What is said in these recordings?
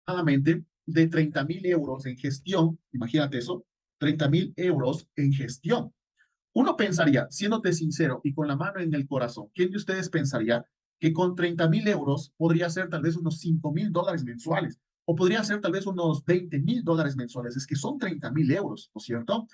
aproximadamente de 30.000 euros en gestión, imagínate eso, 30.000 euros en gestión. Uno pensaría, siéndote sincero y con la mano en el corazón, ¿quién de ustedes pensaría que con 30.000 euros podría ser tal vez unos 5.000 dólares mensuales? O podría ser tal vez unos 20.000 dólares mensuales. Es que son 30.000 euros, ¿no es cierto?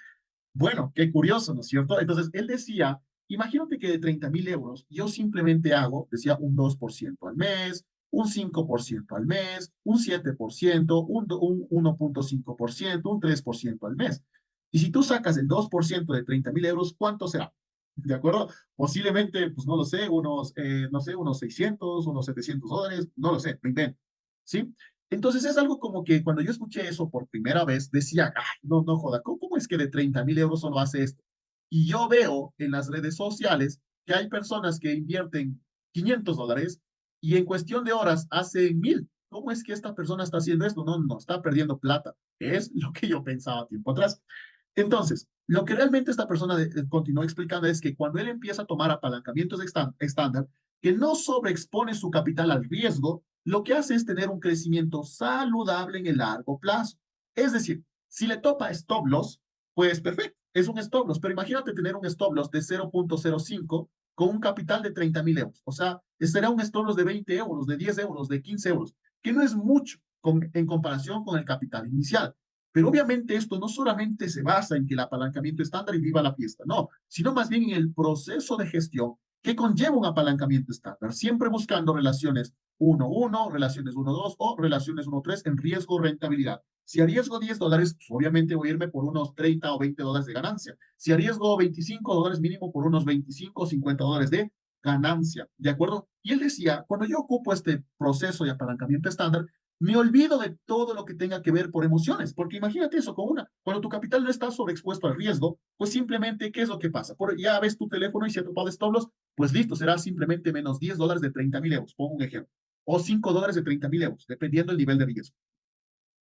Bueno, qué curioso, ¿no es cierto? Entonces, él decía, imagínate que de 30.000 euros yo simplemente hago, decía, un 2% al mes, un 5% al mes, un 7%, un 1,5%, un 3% al mes. Y si tú sacas el 2% de 30.000 euros, ¿cuánto será? ¿De acuerdo? Posiblemente, pues no lo sé, no sé, unos 600, unos 700 dólares, no lo sé, me invento. ¿Sí? Entonces es algo como que cuando yo escuché eso por primera vez, decía, ay, no, no joda, ¿cómo es que de 30.000 euros solo hace esto? Y yo veo en las redes sociales que hay personas que invierten 500 dólares y en cuestión de horas hacen 1.000. ¿Cómo es que esta persona está haciendo esto? No, no, está perdiendo plata. Es lo que yo pensaba tiempo atrás. Entonces, lo que realmente esta persona continuó explicando es que cuando él empieza a tomar apalancamientos estándar, que no sobreexpone su capital al riesgo, lo que hace es tener un crecimiento saludable en el largo plazo. Es decir, si le topa stop loss, pues perfecto, es un stop loss, pero imagínate tener un stop loss de 0,05 con un capital de 30.000 euros. O sea, será un stop loss de 20 euros, de 10 euros, de 15 euros, que no es mucho en comparación con el capital inicial. Pero obviamente esto no solamente se basa en que el apalancamiento estándar y viva la fiesta, no, sino más bien en el proceso de gestión que conlleva un apalancamiento estándar, siempre buscando relaciones 1-1, relaciones 1-2 o relaciones 1-3 en riesgo-rentabilidad. Si arriesgo 10 dólares, pues obviamente voy a irme por unos 30 o 20 dólares de ganancia. Si arriesgo 25 dólares mínimo, por unos 25 o 50 dólares de ganancia, ¿de acuerdo? Y él decía, cuando yo ocupo este proceso de apalancamiento estándar, me olvido de todo lo que tenga que ver por emociones, porque imagínate eso con cuando tu capital no está sobreexpuesto al riesgo, pues simplemente, ¿qué es lo que pasa? Ya ves tu teléfono y se ha topado stop loss, pues listo, será simplemente menos 10 dólares de 30.000 euros, pongo un ejemplo, o 5 dólares de 30.000 euros, dependiendo del nivel de riesgo.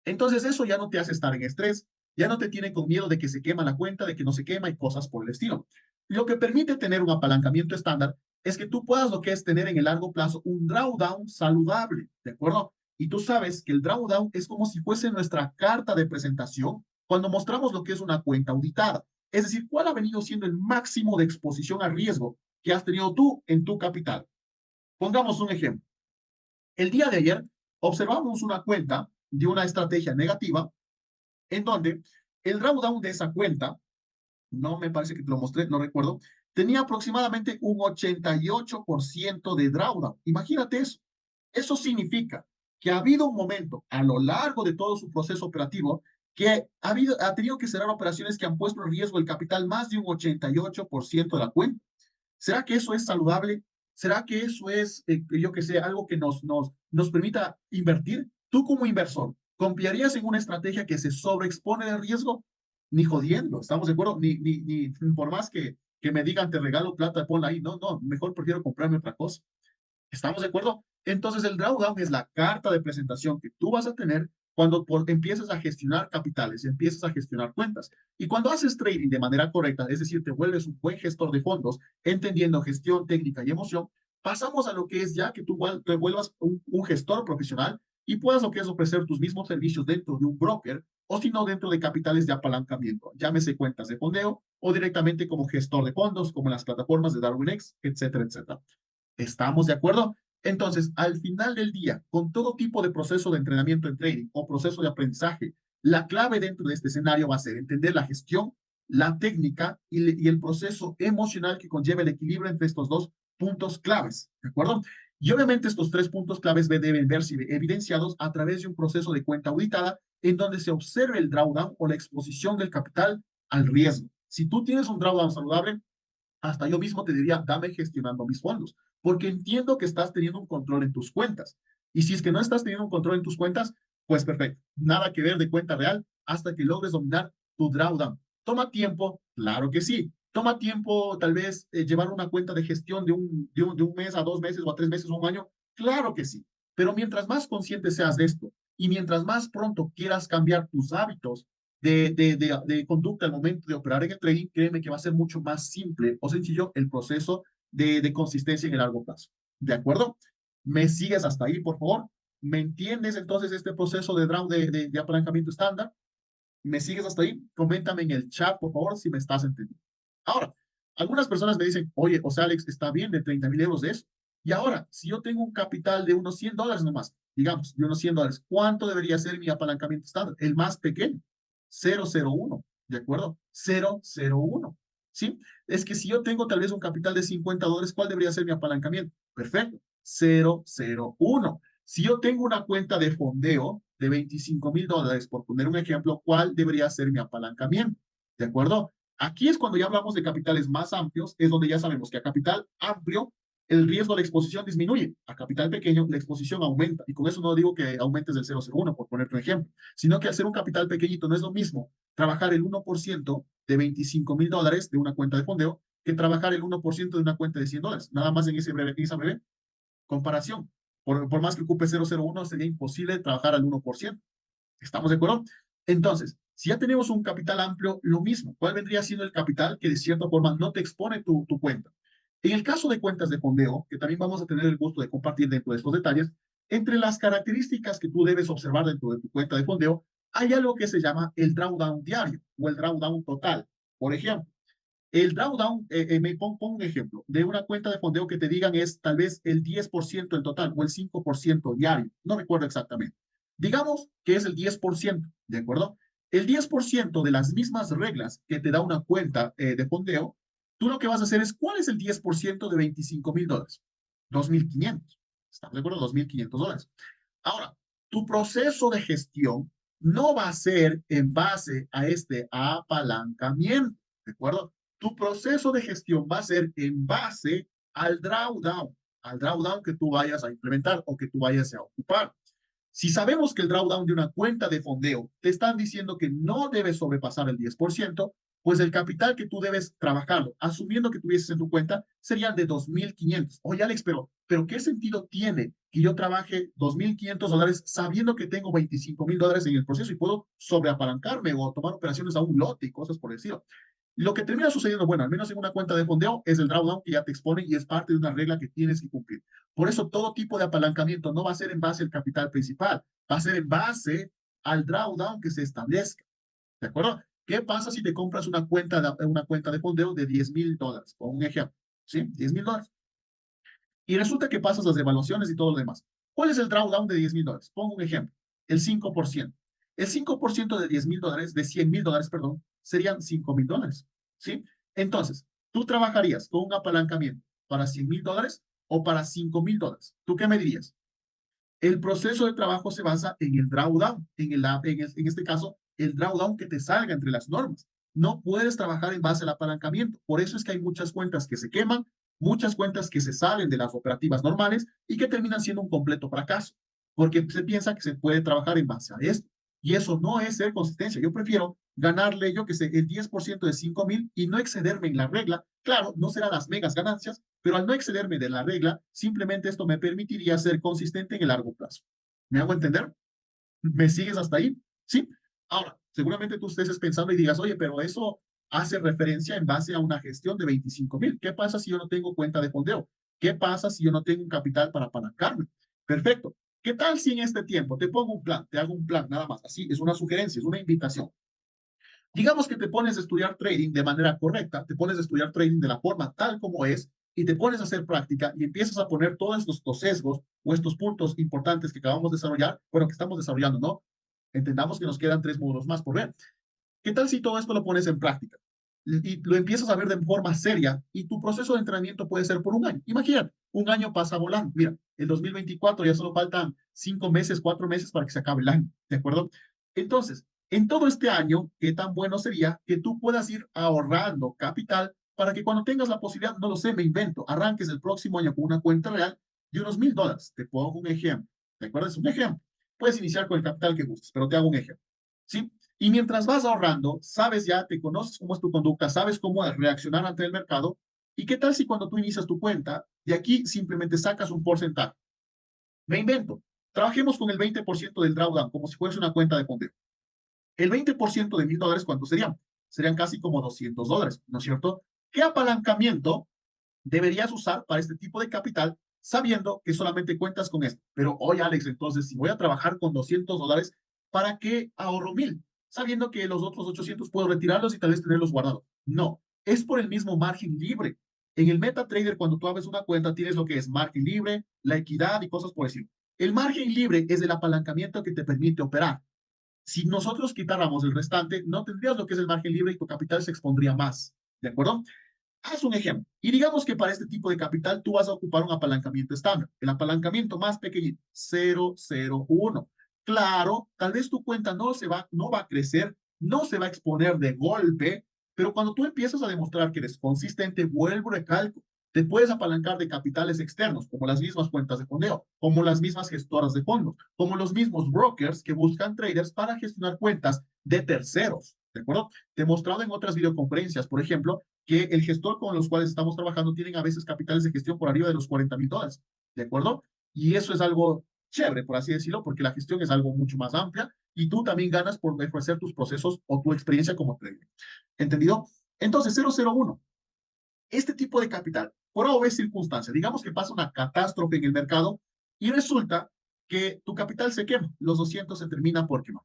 Entonces eso ya no te hace estar en estrés, ya no te tiene con miedo de que se quema la cuenta, de que no se quema y cosas por el estilo. Lo que permite tener un apalancamiento estándar es que tú puedas lo que es tener en el largo plazo un drawdown saludable, ¿de acuerdo? Y tú sabes que el drawdown es como si fuese nuestra carta de presentación cuando mostramos lo que es una cuenta auditada. Es decir, cuál ha venido siendo el máximo de exposición al riesgo que has tenido tú en tu capital. Pongamos un ejemplo. El día de ayer observamos una cuenta de una estrategia negativa en donde el drawdown de esa cuenta, no me parece que te lo mostré, no recuerdo, tenía aproximadamente un 88% de drawdown. Imagínate eso. Eso significa que ha habido un momento a lo largo de todo su proceso operativo que ha tenido que cerrar operaciones que han puesto en riesgo el capital más de un 88% de la cuenta. ¿Será que eso es saludable? ¿Será que eso es, yo que sé, algo que nos permita invertir? Tú como inversor, ¿confiarías en una estrategia que se sobreexpone de riesgo? Ni jodiendo, ¿estamos de acuerdo? Ni por más que me digan te regalo plata, ponla ahí. No, no, mejor prefiero comprarme otra cosa. ¿Estamos de acuerdo? Entonces, el drawdown es la carta de presentación que tú vas a tener cuando empiezas a gestionar capitales, empiezas a gestionar cuentas. Y cuando haces trading de manera correcta, es decir, te vuelves un buen gestor de fondos, entendiendo gestión, técnica y emoción, pasamos a lo que es ya que tú te vuelvas un gestor profesional y puedas lo que es ofrecer tus mismos servicios dentro de un broker o si no dentro de capitales de apalancamiento, llámese cuentas de fondeo o directamente como gestor de fondos, como en las plataformas de DarwinX, etcétera, etcétera. ¿Estamos de acuerdo? Entonces, al final del día, con todo tipo de proceso de entrenamiento en trading o proceso de aprendizaje, la clave dentro de este escenario va a ser entender la gestión, la técnica y el proceso emocional que conlleva el equilibrio entre estos dos puntos claves, ¿de acuerdo? Y obviamente estos tres puntos claves deben verse evidenciados a través de un proceso de cuenta auditada en donde se observe el drawdown o la exposición del capital al riesgo. Si tú tienes un drawdown saludable, hasta yo mismo te diría, dame gestionando mis fondos, porque entiendo que estás teniendo un control en tus cuentas. Y si es que no estás teniendo un control en tus cuentas, pues perfecto, nada que ver de cuenta real hasta que logres dominar tu drawdown. ¿Toma tiempo? Claro que sí. ¿Toma tiempo tal vez llevar una cuenta de gestión de un mes a 2 meses o a 3 meses o un año? Claro que sí. Pero mientras más consciente seas de esto y mientras más pronto quieras cambiar tus hábitos de conducta al momento de operar en el trading, créeme que va a ser mucho más simple o sencillo el proceso de consistencia en el largo plazo. ¿De acuerdo? ¿Me sigues hasta ahí, por favor? ¿Me entiendes entonces este proceso de draw de apalancamiento estándar? ¿Me sigues hasta ahí? Coméntame en el chat, por favor, si me estás entendiendo. Ahora, algunas personas me dicen, oye, o sea, Alex, está bien de 30,000 euros de eso. Y ahora, si yo tengo un capital de unos $100 nomás, digamos, de unos $100, ¿cuánto debería ser mi apalancamiento estándar? El más pequeño, 0,01, ¿de acuerdo? 0,01, ¿sí? Es que si yo tengo tal vez un capital de $50, ¿cuál debería ser mi apalancamiento? Perfecto, 0,01. Si yo tengo una cuenta de fondeo de $25,000, por poner un ejemplo, ¿cuál debería ser mi apalancamiento? ¿De acuerdo? Aquí es cuando ya hablamos de capitales más amplios, es donde ya sabemos que a capital amplio el riesgo de exposición disminuye, a capital pequeño la exposición aumenta. Y con eso no digo que aumentes del 0,01, por ponerte un ejemplo, sino que al ser un capital pequeñito no es lo mismo trabajar el 1% de $25,000 de una cuenta de fondeo que trabajar el 1% de una cuenta de $100. Nada más en esa breve comparación. Por más que ocupe 0,01, sería imposible trabajar al 1%. ¿Estamos de acuerdo? Entonces, si ya tenemos un capital amplio, lo mismo. ¿Cuál vendría siendo el capital que de cierta forma no te expone tu cuenta? En el caso de cuentas de fondeo, que también vamos a tener el gusto de compartir dentro de estos detalles, entre las características que tú debes observar dentro de tu cuenta de fondeo, hay algo que se llama el drawdown diario o el drawdown total. Por ejemplo, el drawdown, me pongo un ejemplo, de una cuenta de fondeo que te digan es tal vez el 10% en total o el 5% diario, no recuerdo exactamente. Digamos que es el 10%, ¿de acuerdo? El 10% de las mismas reglas que te da una cuenta de fondeo, tú lo que vas a hacer es, ¿cuál es el 10% de $25,000? 2,500. ¿Estamos de acuerdo? $2,500. Ahora, tu proceso de gestión no va a ser en base a este apalancamiento, ¿de acuerdo? Tu proceso de gestión va a ser en base al drawdown que tú vayas a implementar o que tú vayas a ocupar. Si sabemos que el drawdown de una cuenta de fondeo te están diciendo que no debes sobrepasar el 10%, pues el capital que tú debes trabajarlo, asumiendo que tuvieses en tu cuenta, serían de 2,500. Oye, Alex, pero ¿qué sentido tiene que yo trabaje $2,500 sabiendo que tengo $25,000 en el proceso y puedo sobreapalancarme o tomar operaciones a un lote y cosas por el estilo? Lo que termina sucediendo, bueno, al menos en una cuenta de fondeo, es el drawdown que ya te expone y es parte de una regla que tienes que cumplir. Por eso todo tipo de apalancamiento no va a ser en base al capital principal, va a ser en base al drawdown que se establezca. ¿De acuerdo? ¿Qué pasa si te compras una cuenta de fondeo de $10,000? Con un ejemplo, ¿sí? $10,000. Y resulta que pasas las evaluaciones y todo lo demás. ¿Cuál es el drawdown de $10,000? Pongo un ejemplo, el 5%. El 5% de $10,000, de $100,000, perdón, serían $5,000, ¿sí? Entonces, tú trabajarías con un apalancamiento para $100,000 o para $5,000. ¿Tú qué me dirías? El proceso de trabajo se basa en el drawdown, en este caso, el drawdown que te salga entre las normas. No puedes trabajar en base al apalancamiento. Por eso es que hay muchas cuentas que se queman, muchas cuentas que se salen de las operativas normales y que terminan siendo un completo fracaso, porque se piensa que se puede trabajar en base a esto. Y eso no es ser consistencia. Yo prefiero ganarle, yo que sé, el 10% de 5,000 y no excederme en la regla. Claro, no serán las megas ganancias, pero al no excederme de la regla, simplemente esto me permitiría ser consistente en el largo plazo. ¿Me hago entender? ¿Me sigues hasta ahí? ¿Sí? Ahora, seguramente tú estés pensando y digas, oye, pero eso hace referencia en base a una gestión de 25,000. ¿Qué pasa si yo no tengo cuenta de fondeo? ¿Qué pasa si yo no tengo un capital para apalancarme? Perfecto. ¿Qué tal si en este tiempo te pongo un plan, te hago un plan nada más? Así, es una sugerencia, es una invitación. Digamos que te pones a estudiar trading de manera correcta, te pones a estudiar trading de la forma tal como es y te pones a hacer práctica y empiezas a poner todos estos sesgos o estos puntos importantes que acabamos de desarrollar, bueno, que estamos desarrollando, ¿no? Entendamos que nos quedan 3 módulos más por ver. ¿Qué tal si todo esto lo pones en práctica? Y lo empiezas a ver de forma seria y tu proceso de entrenamiento puede ser por un año. Imagínate, un año pasa volando. Mira, el 2024 ya solo faltan 5 meses, 4 meses para que se acabe el año, ¿de acuerdo? Entonces, en todo este año, ¿qué tan bueno sería que tú puedas ir ahorrando capital para que cuando tengas la posibilidad, no lo sé, me invento, arranques el próximo año con una cuenta real de unos $1,000? Te pongo un ejemplo. ¿Te acuerdas? Un ejemplo. Puedes iniciar con el capital que gustes, pero te hago un ejemplo. ¿Sí? Y mientras vas ahorrando, sabes ya, te conoces cómo es tu conducta, sabes cómo reaccionar ante el mercado. ¿Y qué tal si cuando tú inicias tu cuenta, de aquí simplemente sacas un porcentaje? Me invento. Trabajemos con el 20% del drawdown, como si fuese una cuenta de fondeo. El 20% de $1,000, ¿cuánto serían? Serían casi como $200, ¿no es cierto? ¿Qué apalancamiento deberías usar para este tipo de capital sabiendo que solamente cuentas con esto. Pero, oye, Alex, entonces, si voy a trabajar con $200, ¿para qué ahorro 1000? Sabiendo que los otros 800 puedo retirarlos y tal vez tenerlos guardados. No, es por el mismo margen libre. En el MetaTrader, cuando tú abres una cuenta, tienes lo que es margen libre, la equidad y cosas por decir. El margen libre es el apalancamiento que te permite operar. Si nosotros quitáramos el restante, no tendrías lo que es el margen libre y tu capital se expondría más. ¿De acuerdo? Haz un ejemplo. Y digamos que para este tipo de capital tú vas a ocupar un apalancamiento estándar. El apalancamiento más pequeñito, 0,01. Claro, tal vez tu cuenta no va a crecer, no se va a exponer de golpe, pero cuando tú empiezas a demostrar que eres consistente, vuelvo a recalco, te puedes apalancar de capitales externos, como las mismas cuentas de fondeo, como las mismas gestoras de fondos, como los mismos brokers que buscan traders para gestionar cuentas de terceros. ¿De acuerdo? Demostrado en otras videoconferencias, por ejemplo, que el gestor con los cuales estamos trabajando tienen a veces capitales de gestión por arriba de los $40,000. ¿De acuerdo? Y eso es algo chévere, por así decirlo, porque la gestión es algo mucho más amplia y tú también ganas por ofrecer tus procesos o tu experiencia como trader. ¿Entendido? Entonces, 001, este tipo de capital, por A o B circunstancia, digamos que pasa una catástrofe en el mercado y resulta que tu capital se quema, los 200 se terminan por quemar.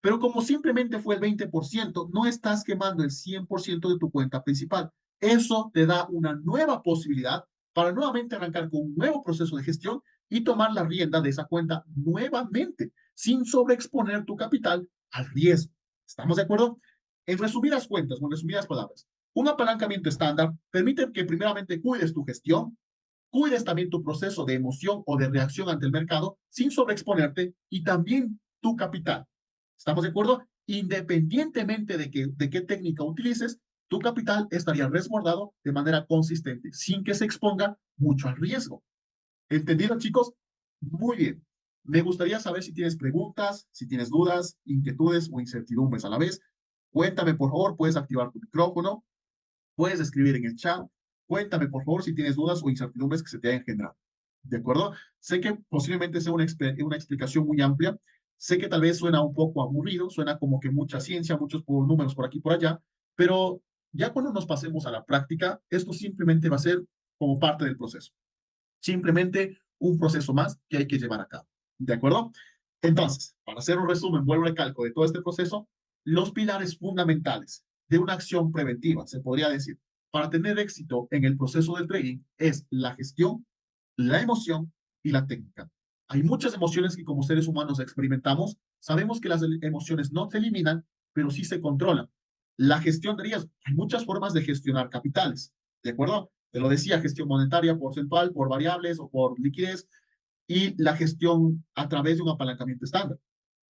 Pero como simplemente fue el 20%, no estás quemando el 100% de tu cuenta principal. Eso te da una nueva posibilidad para nuevamente arrancar con un nuevo proceso de gestión y tomar la rienda de esa cuenta nuevamente, sin sobreexponer tu capital al riesgo. ¿Estamos de acuerdo? En resumidas cuentas, o en resumidas palabras, un apalancamiento estándar permite que primeramente cuides tu gestión, cuides también tu proceso de emoción o de reacción ante el mercado sin sobreexponerte y también tu capital. ¿Estamos de acuerdo? Independientemente de qué técnica utilices, tu capital estaría resguardado de manera consistente, sin que se exponga mucho al riesgo. ¿Entendido, chicos? Muy bien. Me gustaría saber si tienes preguntas, si tienes dudas, inquietudes o incertidumbres a la vez. Cuéntame, por favor, puedes activar tu micrófono, puedes escribir en el chat. Cuéntame, por favor, si tienes dudas o incertidumbres que se te hayan generado. ¿De acuerdo? Sé que posiblemente sea una explicación muy amplia. Sé que tal vez suena un poco aburrido, suena como que mucha ciencia, muchos números por aquí y por allá, pero ya cuando nos pasemos a la práctica, esto simplemente va a ser como parte del proceso. Simplemente un proceso más que hay que llevar a cabo. ¿De acuerdo? Entonces, para hacer un resumen, vuelvo al calco de todo este proceso, los pilares fundamentales de una acción preventiva, se podría decir, para tener éxito en el proceso del trading es la gestión, la emoción y la técnica. Hay muchas emociones que como seres humanos experimentamos. Sabemos que las emociones no se eliminan, pero sí se controlan. La gestión de riesgo. Hay muchas formas de gestionar capitales. ¿De acuerdo? Te lo decía, gestión monetaria porcentual, por variables o por liquidez, y la gestión a través de un apalancamiento estándar.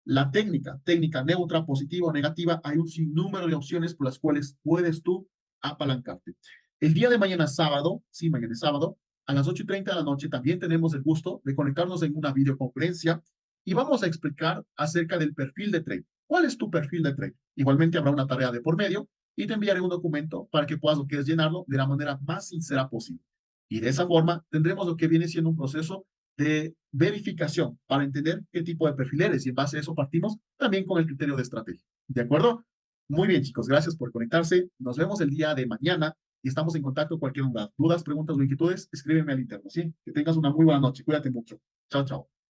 La técnica neutra, positiva o negativa, hay un sinnúmero de opciones por las cuales puedes tú apalancarte. El día de mañana sábado, sí, mañana es sábado, a las 8:30 de la noche también tenemos el gusto de conectarnos en una videoconferencia y vamos a explicar acerca del perfil de trade. ¿Cuál es tu perfil de trade? Igualmente habrá una tarea de por medio y te enviaré un documento para que puedas lo que es llenarlo de la manera más sincera posible. Y de esa forma tendremos lo que viene siendo un proceso de verificación para entender qué tipo de perfil eres y en base a eso partimos también con el criterio de estrategia. ¿De acuerdo? Muy bien, chicos, gracias por conectarse. Nos vemos el día de mañana y estamos en contacto. Cualquier duda, preguntas o inquietudes, escríbeme al interno, ¿sí? Que tengas una muy buena noche. Cuídate mucho. Chao, chao.